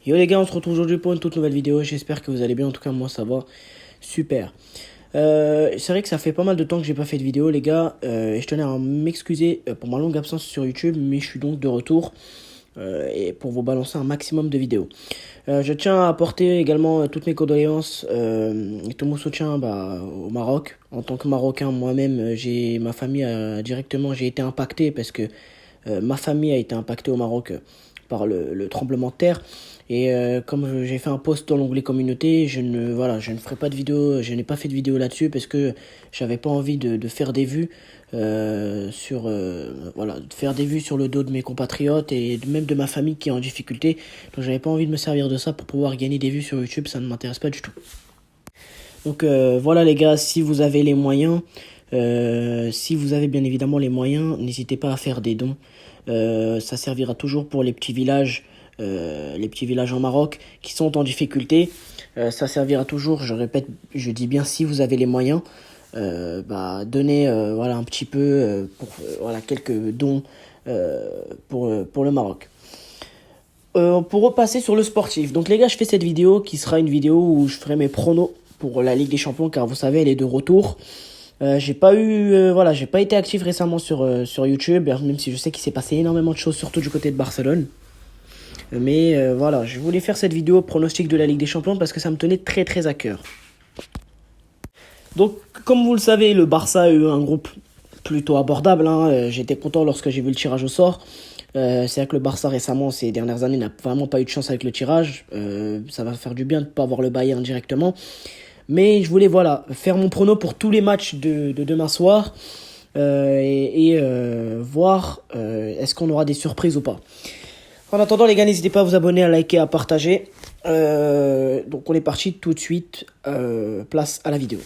Yo les gars, on se retrouve aujourd'hui pour une toute nouvelle vidéo. J'espère que vous allez bien. En tout cas, moi ça va super. C'est vrai que ça fait pas mal de temps que j'ai pas fait de vidéo, les gars. Et je tenais à m'excuser pour ma longue absence sur YouTube, mais je suis donc de retour et pour vous balancer un maximum de vidéos. Je tiens à apporter également toutes mes condoléances et tout mon soutien au Maroc. En tant que Marocain, moi-même, ma famille j'ai été impacté parce que ma famille a été impactée au Maroc par le tremblement de terre. Et comme j'ai fait un post dans l'onglet communauté, je ne ferai pas de vidéo, je n'ai pas fait de vidéo là-dessus parce que j'avais pas envie de faire des vues de faire des vues sur le dos de mes compatriotes et même de ma famille qui est en difficulté. Donc j'avais pas envie de me servir de ça pour pouvoir gagner des vues sur YouTube, ça ne m'intéresse pas du tout. Donc voilà les gars, si vous avez les moyens, si vous avez bien évidemment les moyens, n'hésitez pas à faire des dons. Ça servira toujours pour les petits villages en Maroc qui sont en difficulté. Ça servira toujours, je répète, je dis bien si vous avez les moyens, donnez voilà un petit peu voilà quelques dons pour le Maroc. Pour repasser sur le sportif. Donc les gars, je fais cette vidéo qui sera une vidéo où je ferai mes pronos pour la Ligue des Champions car vous savez, elle est de retour. J'ai pas été actif récemment sur YouTube, même si je sais qu'il s'est passé énormément de choses, surtout du côté de Barcelone. Mais voilà, je voulais faire cette vidéo pronostic de la Ligue des Champions parce que ça me tenait très très à cœur. Donc, comme vous le savez, le Barça a eu un groupe plutôt abordable. J'étais content lorsque j'ai vu le tirage au sort. C'est vrai que le Barça récemment, ces dernières années, n'a vraiment pas eu de chance avec le tirage. Ça va faire du bien de ne pas avoir le Bayern directement. Mais je voulais faire mon prono pour tous les matchs de demain soir voir est-ce qu'on aura des surprises ou pas. En attendant les gars, n'hésitez pas à vous abonner, à liker, à partager. Donc on est parti tout de suite, place à la vidéo.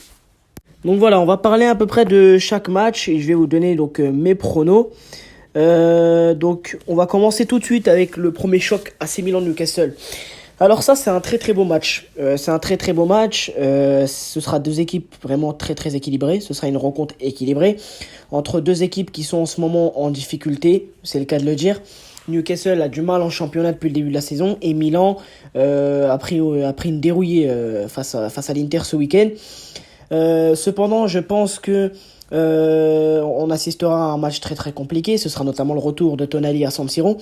Donc voilà, on va parler à peu près de chaque match et je vais vous donner donc mes pronos. Donc on va commencer tout de suite avec le premier choc AC Milan-Newcastle. Alors ça c'est un très très beau match. Ce sera deux équipes vraiment très très équilibrées. Ce sera une rencontre équilibrée entre deux équipes qui sont en ce moment en difficulté, c'est le cas de le dire. Newcastle a du mal en championnat depuis le début de la saison et Milan a pris une dérouillée face à l'Inter ce week-end. Cependant, je pense que on assistera à un match très très compliqué. Ce sera notamment le retour de Tonali à San Siro.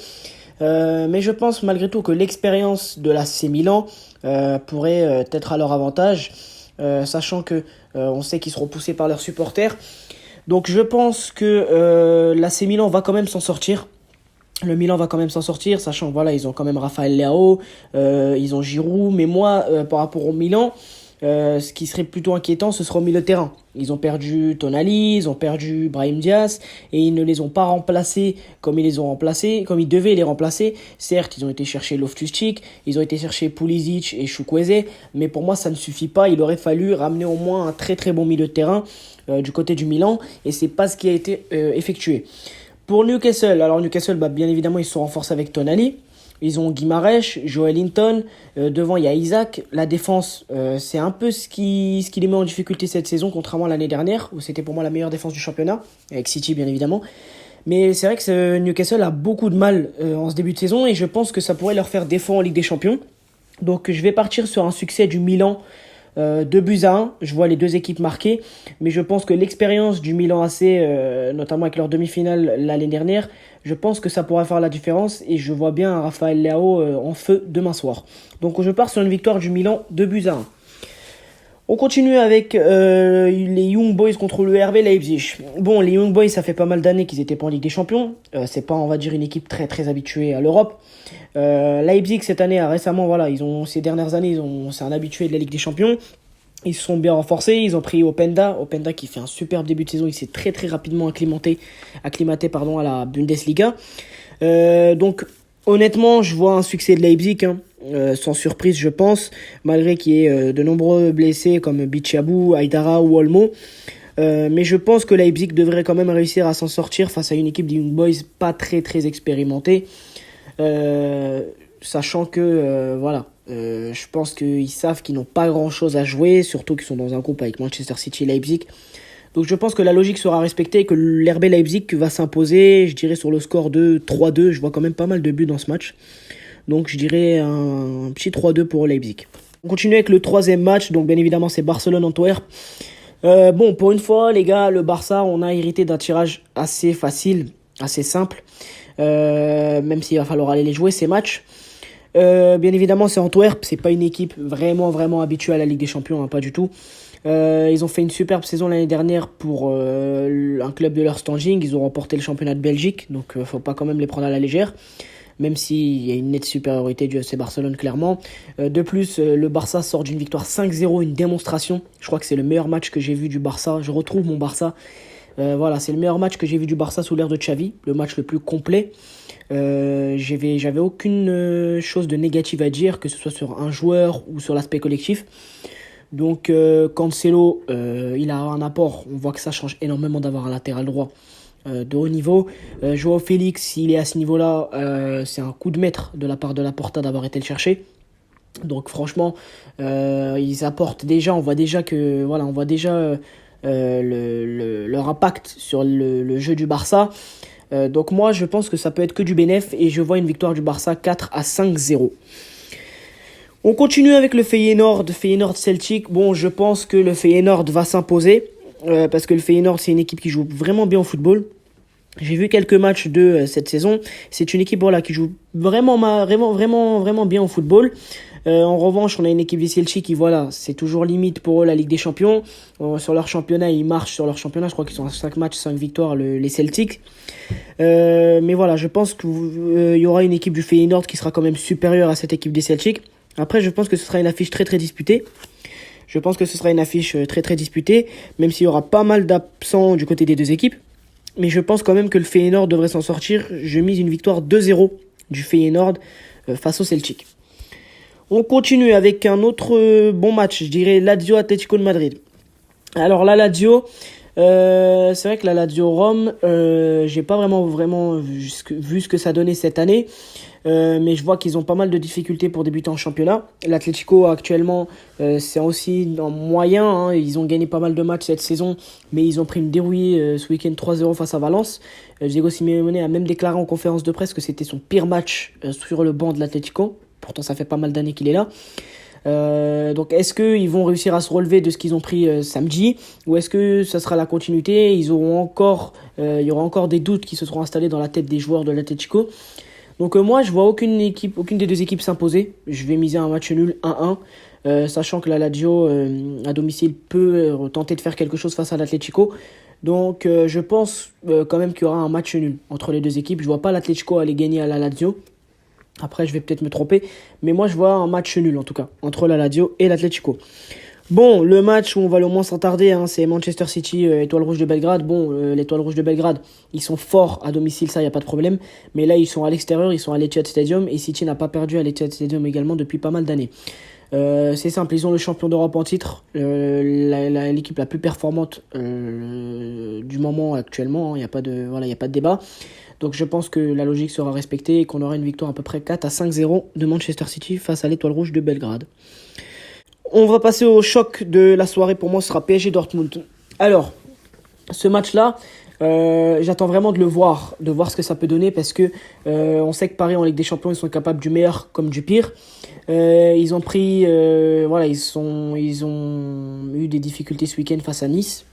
Mais je pense malgré tout que l'expérience de l'AC Milan pourrait être à leur avantage, sachant que on sait qu'ils seront poussés par leurs supporters. Donc je pense que l'AC Milan va quand même s'en sortir. Le Milan va quand même s'en sortir, sachant que voilà, ils ont quand même Raphaël Leao, ils ont Giroud, mais moi, par rapport au Milan, ce qui serait plutôt inquiétant, ce sera au milieu de terrain. Ils ont perdu Tonali, ils ont perdu Brahim Diaz, et ils ne les ont pas remplacés comme ils les ont remplacés, comme ils devaient les remplacer. Certes, ils ont été chercher Loftus-Cheek, ils ont été chercher Pulisic et Chukwueze, mais pour moi, ça ne suffit pas. Il aurait fallu ramener au moins un très très bon milieu de terrain du côté du Milan, et c'est pas ce qui a été effectué. Pour Newcastle, alors Newcastle, bien évidemment, ils se sont renforcés avec Tonali. Ils ont Guimarães, Joelinton. Devant, il y a Isaac. La défense, c'est un peu ce qui les met en difficulté cette saison, contrairement à l'année dernière, où c'était pour moi la meilleure défense du championnat, avec City, bien évidemment. Mais c'est vrai que Newcastle a beaucoup de mal en ce début de saison, et je pense que ça pourrait leur faire défaut en Ligue des Champions. Donc, je vais partir sur un succès du Milan 2-1, je vois les deux équipes marquées, mais je pense que l'expérience du Milan AC, notamment avec leur demi-finale l'année dernière, je pense que ça pourra faire la différence et je vois bien Raphaël Leao en feu demain soir. Donc je pars sur une victoire du Milan 2-1. On continue avec les Young Boys contre le RB Leipzig. Bon, les Young Boys, ça fait pas mal d'années qu'ils étaient pas en Ligue des Champions. C'est pas, on va dire, une équipe très très habituée à l'Europe. Leipzig cette année, récemment, ces dernières années, c'est un habitué de la Ligue des Champions. Ils se sont bien renforcés, ils ont pris Openda qui fait un superbe début de saison, il s'est très très rapidement acclimaté à la Bundesliga. Donc honnêtement, je vois un succès de Leipzig, sans surprise je pense, malgré qu'il y ait de nombreux blessés comme Bichabou, Aïdara ou Olmo. Mais je pense que Leipzig devrait quand même réussir à s'en sortir face à une équipe de Young Boys pas très très expérimentée. Sachant que je pense qu'ils savent qu'ils n'ont pas grand chose à jouer, surtout qu'ils sont dans un groupe avec Manchester City et Leipzig. Donc je pense que la logique sera respectée et que l'RB Leipzig va s'imposer, je dirais sur le score de 3-2. Je vois quand même pas mal de buts dans ce match. Donc je dirais un petit 3-2 pour Leipzig. On continue avec le troisième match, donc bien évidemment c'est Barcelone-Antwerp. Bon, pour une fois, les gars, le Barça, on a hérité d'un tirage assez facile, assez simple, même s'il va falloir aller les jouer, ces matchs. Bien évidemment, c'est Antwerp, c'est pas une équipe vraiment habituée à la Ligue des Champions, hein, pas du tout. Ils ont fait une superbe saison l'année dernière pour un club de leur standing. Ils ont remporté le championnat de Belgique, donc faut pas quand même les prendre à la légère, même s'il y a une nette supériorité du FC Barcelone, clairement. De plus, le Barça sort d'une victoire 5-0, une démonstration. Je crois que c'est le meilleur match que j'ai vu du Barça. Je retrouve mon Barça. Voilà, c'est le meilleur match que j'ai vu du Barça sous l'ère de Xavi, le match le plus complet. J'avais aucune chose de négative à dire, que ce soit sur un joueur ou sur l'aspect collectif. Donc Cancelo, il a un apport. On voit que ça change énormément d'avoir un latéral droit de haut niveau. Joao Félix, s'il est à ce niveau-là, c'est un coup de maître de la part de Laporta d'avoir été le chercher. Donc franchement, ils apportent déjà. On voit déjà que voilà, on voit déjà leur impact sur le jeu du Barça. Donc moi, je pense que ça peut être que du bénéf et je vois une victoire du Barça 4-5-0. On continue avec le Feyenoord Celtic. Bon, je pense que le Feyenoord va s'imposer parce que le Feyenoord, c'est une équipe qui joue vraiment bien au football. J'ai vu quelques matchs de cette saison. C'est une équipe voilà, qui joue vraiment bien au football. En revanche, on a une équipe du Celtic qui, voilà, c'est toujours limite pour eux la Ligue des Champions. Sur leur championnat, ils marchent sur leur championnat. Je crois qu'ils sont à 5 matchs, 5 victoires, les Celtics. Mais voilà, je pense qu'il y aura une équipe du Feyenoord qui sera quand même supérieure à cette équipe des Celtics. Après, je pense que ce sera une affiche très disputée. Même s'il y aura pas mal d'absents du côté des deux équipes. Mais je pense quand même que le Feyenoord devrait s'en sortir. Je mise une victoire 2-0 du Feyenoord face au Celtic. On continue avec un autre bon match, je dirais Lazio Atlético de Madrid. Alors la Lazio, c'est vrai que la Lazio Rome, j'ai pas vraiment vu ce que ça donnait cette année. Mais je vois qu'ils ont pas mal de difficultés pour débuter en championnat. L'Atlético actuellement, c'est aussi en moyen, hein. Ils ont gagné pas mal de matchs cette saison, mais ils ont pris une dérouillée ce week-end 3-0 face à Valence. Diego Simeone a même déclaré en conférence de presse que c'était son pire match sur le banc de l'Atlético. Pourtant, ça fait pas mal d'années qu'il est là. Donc est-ce qu'ils vont réussir à se relever de ce qu'ils ont pris samedi, ou est-ce que ça sera la continuité? Il y aura encore des doutes qui se seront installés dans la tête des joueurs de l'Atlético. Donc moi, je vois aucune des deux équipes s'imposer. Je vais miser un match nul 1-1, sachant que la Lazio à domicile peut tenter de faire quelque chose face à l'Atlético. Donc je pense quand même qu'il y aura un match nul entre les deux équipes. Je vois pas l'Atlético aller gagner à la Lazio. Après, je vais peut-être me tromper, mais moi je vois un match nul en tout cas entre la Lazio et l'Atlético. Bon, le match où on va le moins s'attarder, hein, c'est Manchester City, Étoile Rouge de Belgrade. Bon, l'Étoile Rouge de Belgrade, ils sont forts à domicile, ça, il n'y a pas de problème. Mais là, ils sont à l'extérieur, ils sont à l'Etihad Stadium. Et City n'a pas perdu à l'Etihad Stadium également depuis pas mal d'années. C'est simple, ils ont le champion d'Europe en titre, l'équipe la plus performante du moment actuellement. Il n'y a pas de débat. Donc je pense que la logique sera respectée et qu'on aura une victoire à peu près 4-5-0 de Manchester City face à l'Étoile Rouge de Belgrade. On va passer au choc de la soirée. Pour moi, ce sera PSG Dortmund. Alors, ce match-là, j'attends vraiment de voir ce que ça peut donner, parce que on sait que Paris en Ligue des Champions, ils sont capables du meilleur comme du pire. Ils ont eu des difficultés ce week-end face à Nice,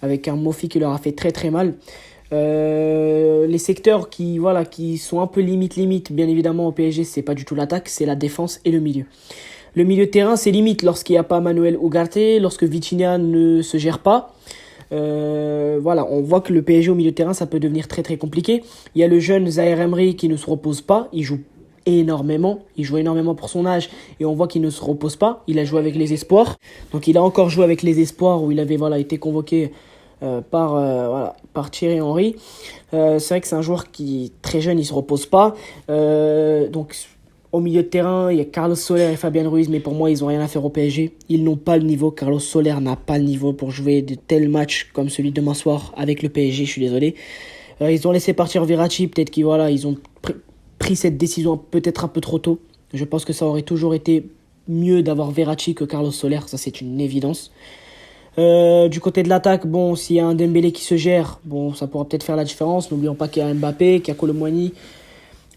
avec un Mofi qui leur a fait très mal. Les secteurs qui sont un peu limite, bien évidemment au PSG, c'est pas du tout l'attaque, c'est la défense et le milieu. Le milieu de terrain, c'est limite lorsqu'il n'y a pas Manuel Ugarte, lorsque Vitinha ne se gère pas. On voit que le PSG au milieu de terrain, ça peut devenir très compliqué. Il y a le jeune Zaïre Emery qui ne se repose pas. Il joue énormément pour son âge, et on voit qu'il ne se repose pas. Il a joué avec les espoirs. Donc il a encore joué avec les espoirs où il avait été convoqué par Thierry Henry. C'est vrai que c'est un joueur qui très jeune, il se repose pas. Donc au milieu de terrain, il y a Carlos Soler et Fabien Ruiz, mais pour moi, ils n'ont rien à faire au PSG. Ils n'ont pas le niveau. Carlos Soler n'a pas le niveau pour jouer de tels matchs comme celui de demain soir avec le PSG, je suis désolé. Ils ont laissé partir Verratti, peut-être qu'ils ils ont pris cette décision peut-être un peu trop tôt. Je pense que ça aurait toujours été mieux d'avoir Verratti que Carlos Soler, ça c'est une évidence. Du côté de l'attaque, bon, s'il y a un Dembélé qui se gère, bon, ça pourra peut-être faire la différence. N'oublions pas qu'il y a Mbappé, qu'il y a Kolo Muani.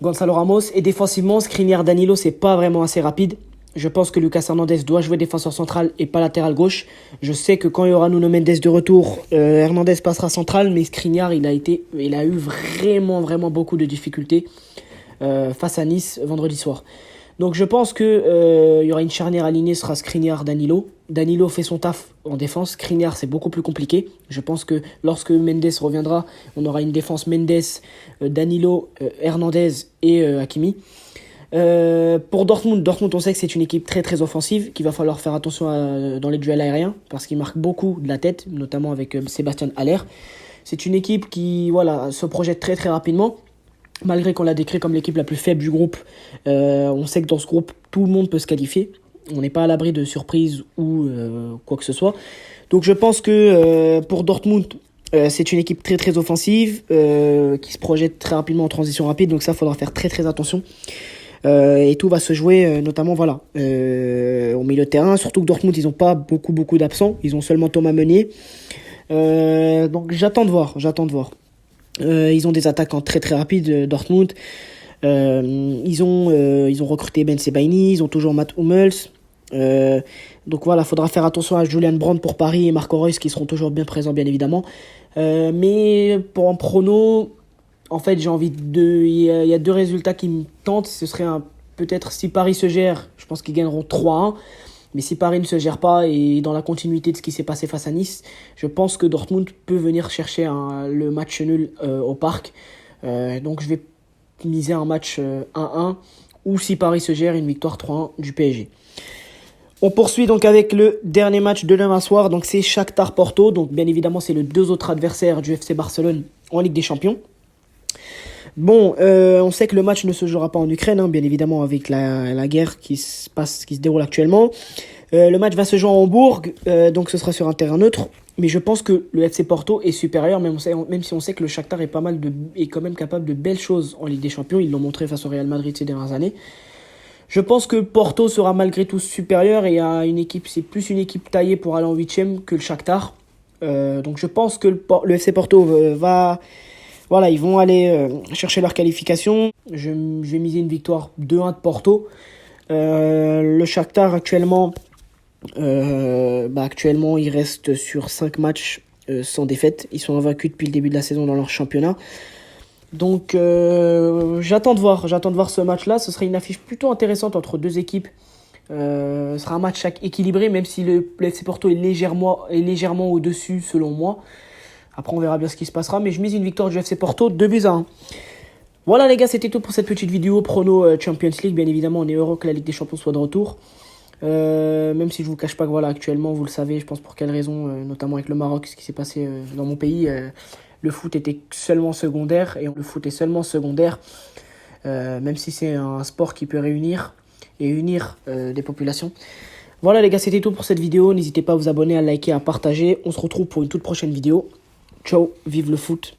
Gonzalo Ramos. Et défensivement, Skriniar, Danilo, c'est pas vraiment assez rapide. Je pense que Lucas Hernandez doit jouer défenseur central et pas latéral gauche. Je sais que quand il y aura Nuno Mendes de retour, Hernandez passera central, mais Skriniar, il a eu vraiment beaucoup de difficultés face à Nice vendredi soir. Donc je pense que y aura une charnière alignée, ce sera Skriniar, Danilo. Danilo fait son taf en défense. Skriniar, c'est beaucoup plus compliqué. Je pense que lorsque Mendes reviendra, on aura une défense Mendes, Danilo, Hernandez et Hakimi. Pour Dortmund, on sait que c'est une équipe très offensive, qu'il va falloir faire attention dans les duels aériens, parce qu'ils marquent beaucoup de la tête, notamment avec Sébastien Haller. C'est une équipe qui se projette très rapidement, malgré qu'on l'a décrit comme l'équipe la plus faible du groupe. On sait que dans ce groupe, tout le monde peut se qualifier. On n'est pas à l'abri de surprises ou quoi que ce soit. Donc je pense que pour Dortmund, c'est une équipe très offensive, qui se projette très rapidement en transition rapide, donc ça, il faudra faire très attention. Et tout va se jouer notamment au milieu de terrain, surtout que Dortmund ils ont pas beaucoup d'absents, ils ont seulement Thomas Meunier, donc j'attends de voir. Ils ont des attaquants très rapides, Dortmund. Ils ont recruté Ben Sebaini, ils ont toujours Matt Hummels. Donc voilà, faudra faire attention à Julian Brandt pour Paris et Marco Reus qui seront toujours bien présents, bien évidemment. Mais pour un prono, en fait, il y a deux résultats qui me tentent. Ce serait peut-être si Paris se gère, je pense qu'ils gagneront 3-1. Mais si Paris ne se gère pas et dans la continuité de ce qui s'est passé face à Nice, je pense que Dortmund peut venir chercher le match nul au Parc. Donc je vais miser un match 1-1 ou si Paris se gère, une victoire 3-1 du PSG. On poursuit donc avec le dernier match de demain soir. Donc c'est Shakhtar Porto. Donc bien évidemment, c'est les deux autres adversaires du FC Barcelone en Ligue des Champions. Bon, on sait que le match ne se jouera pas en Ukraine, bien évidemment, avec la guerre qui se déroule actuellement. Le match va se jouer à Hambourg, donc ce sera sur un terrain neutre. Mais je pense que le FC Porto est supérieur, même si on sait que le Shakhtar est quand même capable de belles choses en Ligue des Champions. Ils l'ont montré face au Real Madrid ces dernières années. Je pense que Porto sera malgré tout supérieur et c'est plus une équipe taillée pour aller en 8e que le Shakhtar. Donc je pense que le FC Porto ils vont aller chercher leur qualification. Je vais miser une victoire 2-1 de Porto. Le Shakhtar actuellement, il reste sur 5 matchs sans défaite. Ils sont invaincus depuis le début de la saison dans leur championnat. Donc j'attends de voir ce match-là. Ce sera une affiche plutôt intéressante entre deux équipes. Ce sera un match équilibré, même si le FC Porto est légèrement au-dessus selon moi. Après, on verra bien ce qui se passera. Mais je mise une victoire du FC Porto, 2-1. Voilà les gars, c'était tout pour cette petite vidéo prono Champions League. Bien évidemment, on est heureux que la Ligue des Champions soit de retour. Même si je vous cache pas que actuellement, vous le savez, je pense pour quelles raisons, notamment avec le Maroc, ce qui s'est passé dans mon pays, le foot était seulement secondaire. Et le foot est seulement secondaire, même si c'est un sport qui peut réunir et unir des populations. Voilà les gars, c'était tout pour cette vidéo. N'hésitez pas à vous abonner, à liker, à partager. On se retrouve pour une toute prochaine vidéo. Ciao, vive le foot.